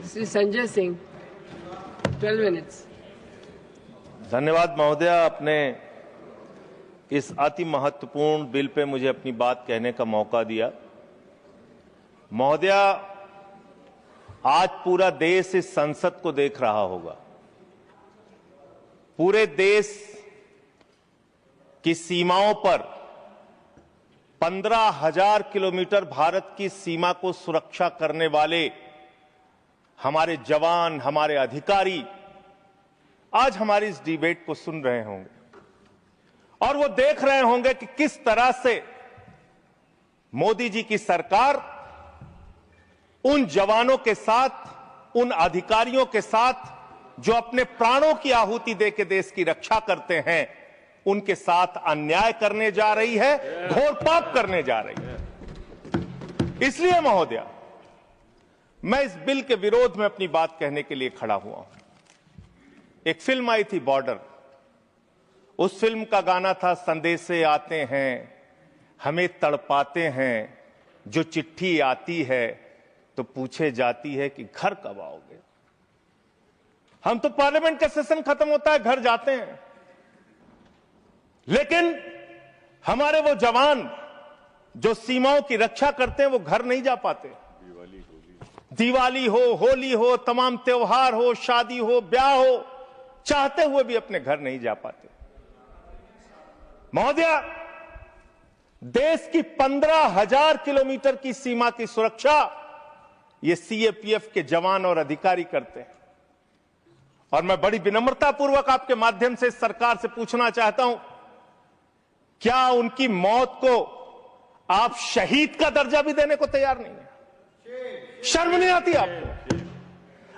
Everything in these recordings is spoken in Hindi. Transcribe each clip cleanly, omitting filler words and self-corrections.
श्री संजय सिंह, 12 मिनट्स। धन्यवाद महोदय, आपने इस अति महत्वपूर्ण बिल पे मुझे अपनी बात कहने का मौका दिया। महोदय, आज पूरा देश इस संसद को देख रहा होगा। पूरे देश की सीमाओं पर 15,000 किलोमीटर भारत की सीमा को सुरक्षा करने वाले हमारे जवान, हमारे अधिकारी आज हमारी इस डिबेट को सुन रहे होंगे और वो देख रहे होंगे कि किस तरह से मोदी जी की सरकार उन जवानों के साथ, उन अधिकारियों के साथ जो अपने प्राणों की आहुति देकर देश की रक्षा करते हैं, उनके साथ अन्याय करने जा रही है, घोर पाप करने जा रही है। इसलिए महोदय, मैं इस बिल के विरोध में अपनी बात कहने के लिए खड़ा हुआ हूं। एक फिल्म आई थी बॉर्डर, उस फिल्म का गाना था, संदेशे आते हैं हमें तड़पाते हैं, जो चिट्ठी आती है तो पूछे जाती है कि घर कब आओगे। हम तो पार्लियामेंट का सेशन खत्म होता है घर जाते हैं, लेकिन हमारे वो जवान जो सीमाओं की रक्षा करते हैं वो घर नहीं जा पाते। दिवाली हो, होली हो, तमाम त्योहार हो, शादी हो, ब्याह हो, चाहते हुए भी अपने घर नहीं जा पाते। महोदय, देश की 15,000 किलोमीटर की सीमा की सुरक्षा ये सीएपीएफ के जवान और अधिकारी करते हैं। और मैं बड़ी विनम्रता पूर्वक आपके माध्यम से सरकार से पूछना चाहता हूं, क्या उनकी मौत को आप शहीद का दर्जा भी देने को तैयार नहीं है? शर्म नहीं आती आपको?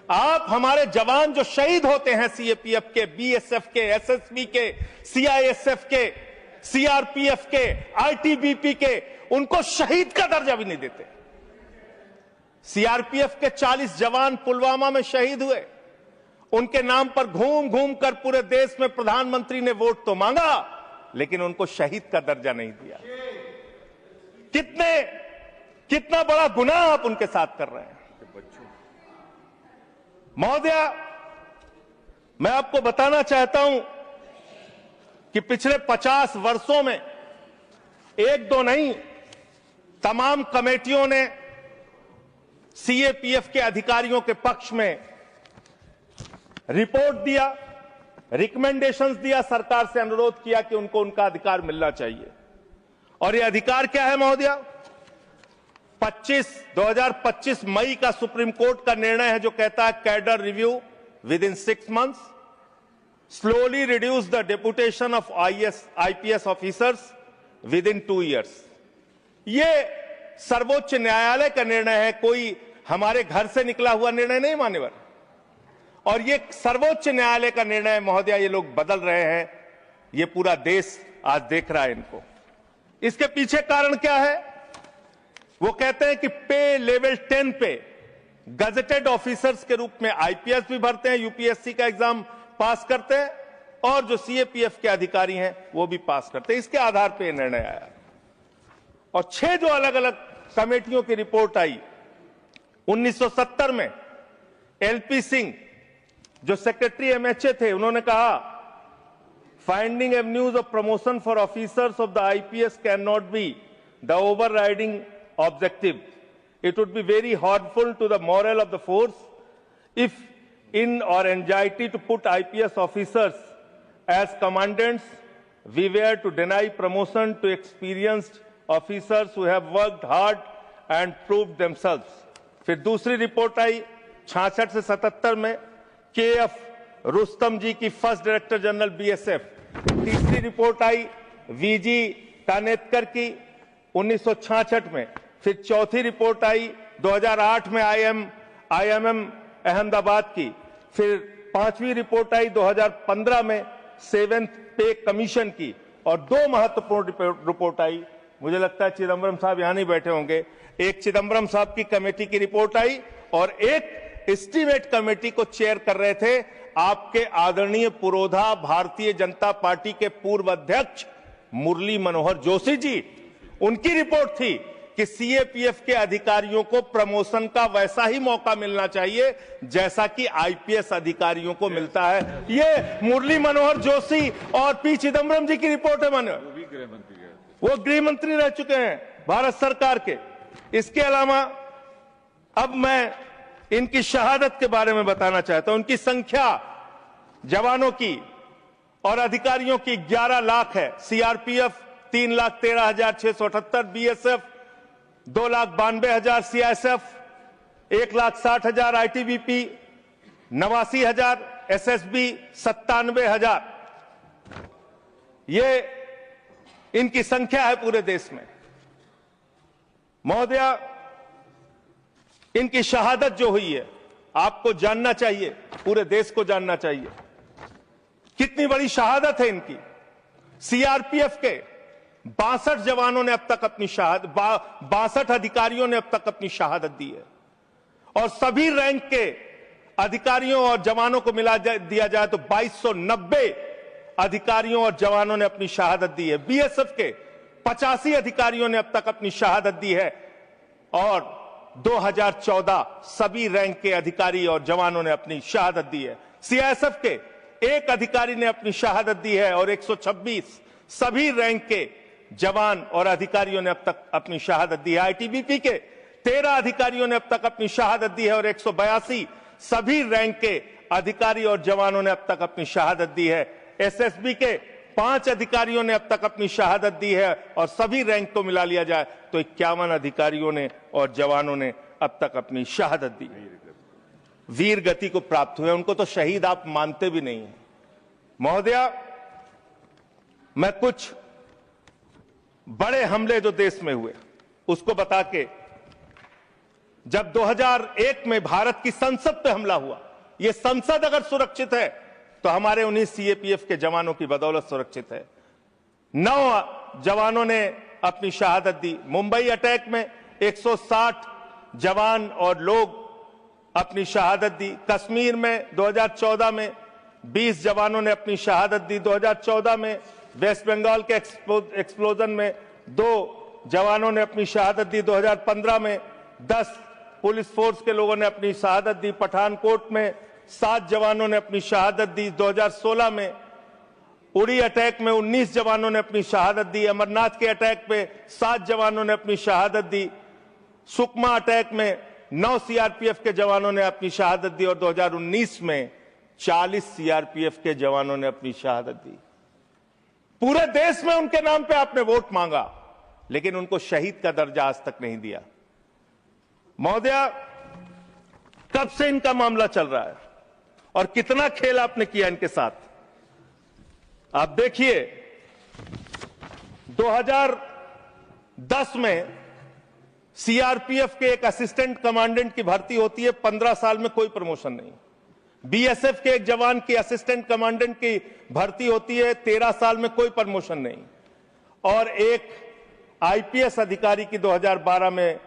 आप हमारे जवान जो शहीद होते हैं, सीएपीएफ के, बीएसएफ के, एसएसबी के, सीआईएसएफ के, सीआरपीएफ के, आईटीबीपी के, उनको शहीद का दर्जा भी नहीं देते। सीआरपीएफ के 40 जवान पुलवामा में शहीद हुए, उनके नाम पर घूम घूम कर पूरे देश में प्रधानमंत्री ने वोट तो मांगा, लेकिन उनको शहीद का दर्जा नहीं दिया। कितना बड़ा गुनाह आप उनके साथ कर रहे हैं। महोदय, मैं आपको बताना चाहता हूं कि पिछले 50 वर्षों में एक दो नहीं, तमाम कमेटियों ने सीएपीएफ के अधिकारियों के पक्ष में रिपोर्ट दिया, रिकमेंडेशंस दिया, सरकार से अनुरोध किया कि उनको उनका अधिकार मिलना चाहिए। और यह अधिकार क्या है महोदय? 2025 मई का सुप्रीम कोर्ट का निर्णय है जो कहता है cadre review with in 6 months, slowly reduce the deputation of IPS officers with in 2 years। ये सर्वोच्च न्यायालय का निर्णय है, कोई हमारे घर से निकला हुआ निर्णय नहीं मान्यवर। और ये सर्वोच्च न्यायालय का निर्णय महोदय, ये लोग बदल रहे हैं, ये पूरा देश आज देख रहा है इनको। इसके पीछे कारण क्या है? वो कहते हैं कि पे लेवल 10 पे गजेटेड ऑफिसर्स के रूप में आईपीएस भी भरते हैं, यूपीएससी का एग्जाम पास करते हैं, और जो सीएपीएफ के अधिकारी हैं वो भी पास करते हैं। इसके आधार पे निर्णय आया। और 6 जो अलग अलग कमेटियों की रिपोर्ट आई, 1970 में एलपी सिंह जो सेक्रेटरी एमएचए थे, उन्होंने कहा finding avenues of promotion for officers of the IPS can not be the overriding objective. It would be very harmful to the morale of the force if in or anxiety to put IPS officers as commandants we were to deny promotion to experienced officers who have worked hard and proved themselves. फिर दूसरी रिपोर्ट आई 66 से 77 में केएफ रुस्तम जी की फर्स्ट डायरेक्टर जनरल बीएसएफ। तीसरी रिपोर्ट आई वीजी कानेतकर की 1966 में। फिर चौथी रिपोर्ट आई 2008 में आईएमएम अहमदाबाद की। फिर 5वीं रिपोर्ट आई 2015 में 7th पे कमीशन की। और 2 महत्वपूर्ण रिपोर्ट आई, मुझे लगता है चिदम्बरम साहब यहां नहीं बैठे होंगे, एक चिदम्बरम साहब की कमेटी की रिपोर्ट आई और एक एस्टीमेट कमेटी को चेयर कर रहे थे आपके आदरणीय पुरोधा भारतीय जनता पार्टी के पूर्व अध्यक्ष मुरली मनोहर जोशी जी। उनकी रिपोर्ट थी कि सीएपीएफ के अधिकारियों को प्रमोशन का वैसा ही मौका मिलना चाहिए जैसा कि आईपीएस अधिकारियों को मिलता है। ये मुरली मनोहर जोशी और पी चिदम्बरम जी की रिपोर्ट है। वो गृह मंत्री रह चुके हैं भारत सरकार के। इसके अलावा अब मैं इनकी शहादत के बारे में बताना चाहता हूं। उनकी संख्या जवानों की और अधिकारियों की 11 लाख है। CRPF 3,13,678, BSF 2,92,000, CISF 1,60,000, ITBP 89,000, SSB 97,000। ये इनकी संख्या है पूरे देश में। महोदया, इनकी शहादत जो हुई है आपको जानना चाहिए, पूरे देश को जानना चाहिए कितनी बड़ी शहादत है इनकी। सीआरपीएफ के 62 जवानों ने अब तक अपनी 62 अधिकारियों ने अब तक अपनी शहादत दी है और सभी रैंक के अधिकारियों और जवानों को मिला दिया जाए तो 2290 अधिकारियों और जवानों ने अपनी शहादत दी है। बीएसएफ के 85 अधिकारियों ने अब तक अपनी शहादत दी है और 2014 सभी रैंक के अधिकारी और जवानों ने अपनी शहादत दी है। सीआईएसएफ के एक अधिकारी ने अपनी शहादत दी है और 126 सभी रैंक के जवान और अधिकारियों ने अब तक अपनी शहादत दी है। आईटीबीपी के 13 अधिकारियों ने अब तक अपनी शहादत दी है और 182 सभी रैंक के अधिकारी और जवानों ने अब तक अपनी शहादत दी है। एसएसबी के 5 अधिकारियों ने अब तक अपनी शहादत दी है और सभी रैंक को मिला लिया जाए तो 51 अधिकारियों ने और जवानों ने अब तक अपनी शहादत दी। वीर गति को प्राप्त हुए, उनको तो शहीद आप मानते भी नहीं हैं। महोदया, मैं कुछ बड़े हमले जो देश में हुए उसको बता के, जब 2001 में भारत की संसद पे हमला हुआ, यह संसद अगर सुरक्षित है तो हमारे 19 सीएपीएफ के जवानों की बदौलत सुरक्षित है। 9 जवानों ने अपनी शहादत दी। मुंबई अटैक में 160 जवान और लोग अपनी शहादत दी। कश्मीर में 2014 में 20 जवानों ने अपनी शहादत दी। 2014 में वेस्ट बंगाल के एक्सप्लोजन में 2 जवानों ने अपनी शहादत दी। 2015 में 10 पुलिस फोर्स के लोगों ने अपनी शहादत दी। पठानकोट में 7 जवानों ने अपनी शहादत दी। 2016 में उड़ी अटैक में 19 जवानों ने अपनी शहादत दी। अमरनाथ के अटैक पे 7 जवानों ने अपनी शहादत दी। सुकमा अटैक में 9 सीआरपीएफ के जवानों ने अपनी शहादत दी और 2019 में 40 सीआरपीएफ के जवानों ने अपनी शहादत दी। पूरे देश में उनके नाम पे आपने वोट मांगा, लेकिन उनको शहीद का दर्जा आज तक नहीं दिया। महोदया, कब से इनका मामला चल रहा है और कितना खेल आपने किया इनके साथ? आप देखिए, 2010 में सीआरपीएफ के एक असिस्टेंट कमांडेंट की भर्ती होती है, 15 साल में कोई प्रमोशन नहीं। बीएसएफ के एक जवान की असिस्टेंट कमांडेंट की भर्ती होती है, 13 साल में कोई प्रमोशन नहीं। और एक आईपीएस अधिकारी की 2012 में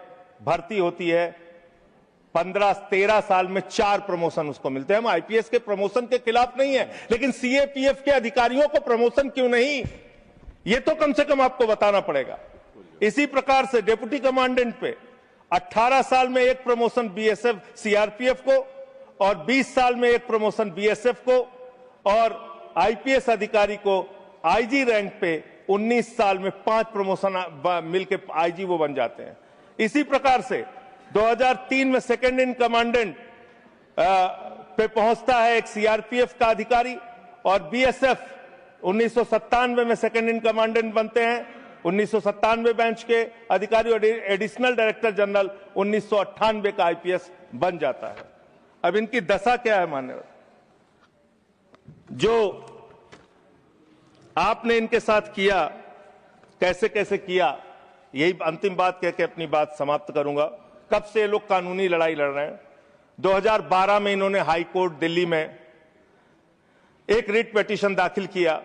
भर्ती होती है, 13 साल में 4 प्रमोशन उसको मिलते हैं। हम आईपीएस के प्रमोशन के खिलाफ नहीं है, लेकिन सीएपीएफ के अधिकारियों को प्रमोशन क्यों नहीं, ये तो कम से कम आपको बताना पड़ेगा। इसी प्रकार से डिप्टी कमांडेंट पे 18 साल में 1 प्रमोशन बीएसएफ सीआरपीएफ को और 20 साल में 1 प्रमोशन बीएसएफ को, और आईपीएस अधिकारी को आईजी रैंक पे 19 साल में 5 प्रमोशन मिलकर आईजी वो बन जाते हैं। इसी प्रकार से 2003 में सेकंड इन कमांडेंट पे पहुंचता है एक सीआरपीएफ का अधिकारी और बीएसएफ 1997 में सेकंड इन कमांडेंट बनते हैं। 1997 बैच के अधिकारी और एडिशनल डायरेक्टर जनरल 1998 का आईपीएस बन जाता है। अब इनकी दशा क्या है मान्यवर? जो आपने इनके साथ किया, कैसे कैसे किया, यही अंतिम बात कह के अपनी बात समाप्त करूंगा। कब से ये लोग कानूनी लड़ाई लड़ रहे हैं? 2012 में इन्होंने हाई कोर्ट दिल्ली में एक रिट पिटीशन दाखिल किया।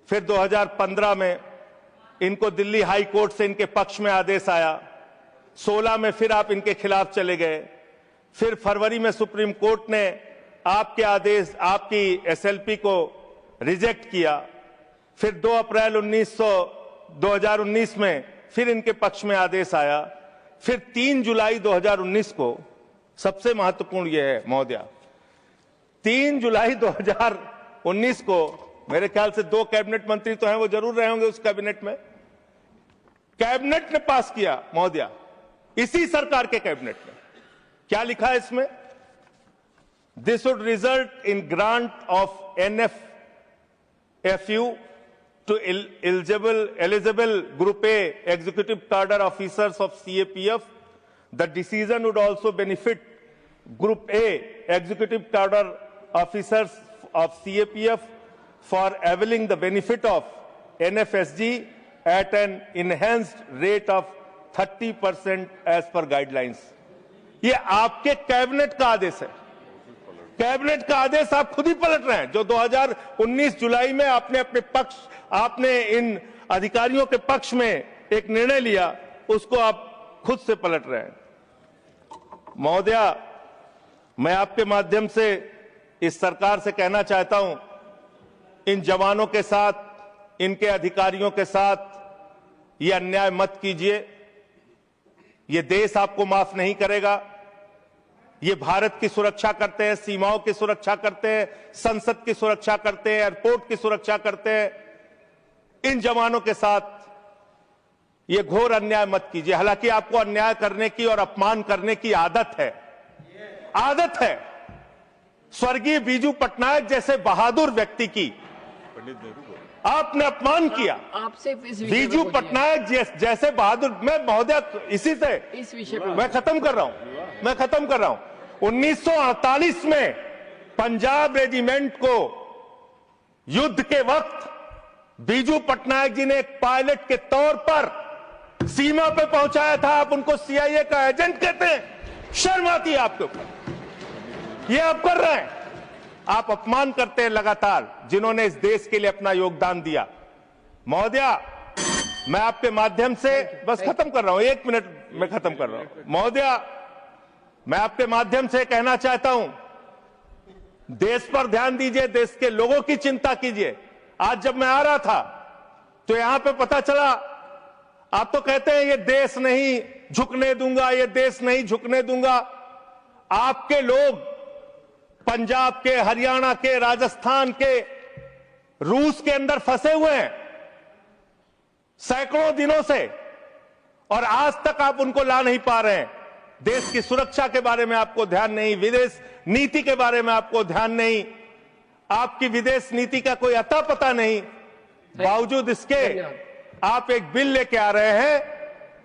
फिर 2015 में इनको दिल्ली हाई कोर्ट से इनके पक्ष में आदेश आया। 16 में फिर आप इनके खिलाफ चले गए। फिर फरवरी में सुप्रीम कोर्ट ने आपके आदेश, आपकी एसएलपी को रिजेक्ट किया। फिर 2 अप्रैल 2019 में फिर इनके पक्ष में आदेश आया, फिर 3 जुलाई 2019 को, सबसे महत्वपूर्ण यह है महोदया, 3 जुलाई 2019 को मेरे ख्याल से 2 कैबिनेट मंत्री तो हैं, वो जरूर रहे होंगे उस कैबिनेट में, कैबिनेट ने पास किया महोदया, इसी सरकार के कैबिनेट में। क्या लिखा है इसमें? This would result in grant of NFFU to eligible Group A executive cadre officers of CAPF. The decision would also benefit Group A executive cadre officers of CAPF for availing the benefit of NFSG at an enhanced rate of 30% as per guidelines. ये आपके कैबिनेट का आदेश है, कैबिनेट का आदेश आप खुद ही पलट रहे हैं। जो 2019 जुलाई में आपने इन अधिकारियों के पक्ष में एक निर्णय लिया, उसको आप खुद से पलट रहे हैं। महोदया, मैं आपके माध्यम से इस सरकार से कहना चाहता हूं, इन जवानों के साथ, इनके अधिकारियों के साथ ये अन्याय मत कीजिए। ये देश आपको माफ नहीं करेगा। ये भारत की सुरक्षा करते हैं, सीमाओं की सुरक्षा करते हैं, संसद की सुरक्षा करते हैं, एयरपोर्ट की सुरक्षा करते हैं। इन जवानों के साथ ये घोर अन्याय मत कीजिए। हालांकि आपको अन्याय करने की और अपमान करने की आदत है। स्वर्गीय बीजू पटनायक जैसे बहादुर व्यक्ति की आपने अपमान किया। आपसे बीजू पटनायक जैसे बहादुर, मैं महोदया इसी से इस विषय पर मैं खत्म कर रहा हूं। 1948 में पंजाब रेजिमेंट को युद्ध के वक्त बीजू पटनायक जी ने एक पायलट के तौर पर सीमा पे पहुंचाया था। आप उनको CIA का एजेंट कहते हैं। शर्म आती है आपके ऊपर? ये आप कर रहे हैं। आप अपमान करते हैं लगातार जिन्होंने इस देश के लिए अपना योगदान दिया। महोदया, मैं आपके माध्यम से बस खत्म कर रहा हूं, 1 मिनट में खत्म कर रहा हूं। महोदया, मैं आपके माध्यम से कहना चाहता हूं, देश पर ध्यान दीजिए, देश के लोगों की चिंता कीजिए। आज जब मैं आ रहा था तो यहां पे पता चला, आप तो कहते हैं ये देश नहीं झुकने दूंगा, ये देश नहीं झुकने दूंगा। आपके लोग पंजाब के, हरियाणा के, राजस्थान के, रूस के अंदर फंसे हुए हैं सैकड़ों दिनों से, और आज तक आप उनको ला नहीं पा रहे हैं। देश की सुरक्षा के बारे में आपको ध्यान नहीं, विदेश नीति के बारे में आपको ध्यान नहीं, आपकी विदेश नीति का कोई अता पता नहीं। बावजूद इसके आप एक बिल लेके आ रहे हैं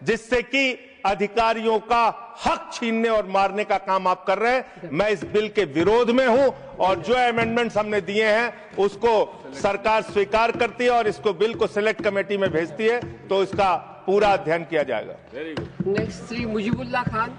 जिससे कि अधिकारियों का हक छीनने और मारने का काम आप कर रहे हैं। मैं इस बिल के विरोध में हूं और जो अमेंडमेंट्स हमने दिए हैं उसको सरकार स्वीकार करती है और इसको बिल को सिलेक्ट कमेटी में भेजती है, तो इसका पूरा अध्ययन किया जाएगा। नेक्स्ट श्री मुजीबुल्लाह खान।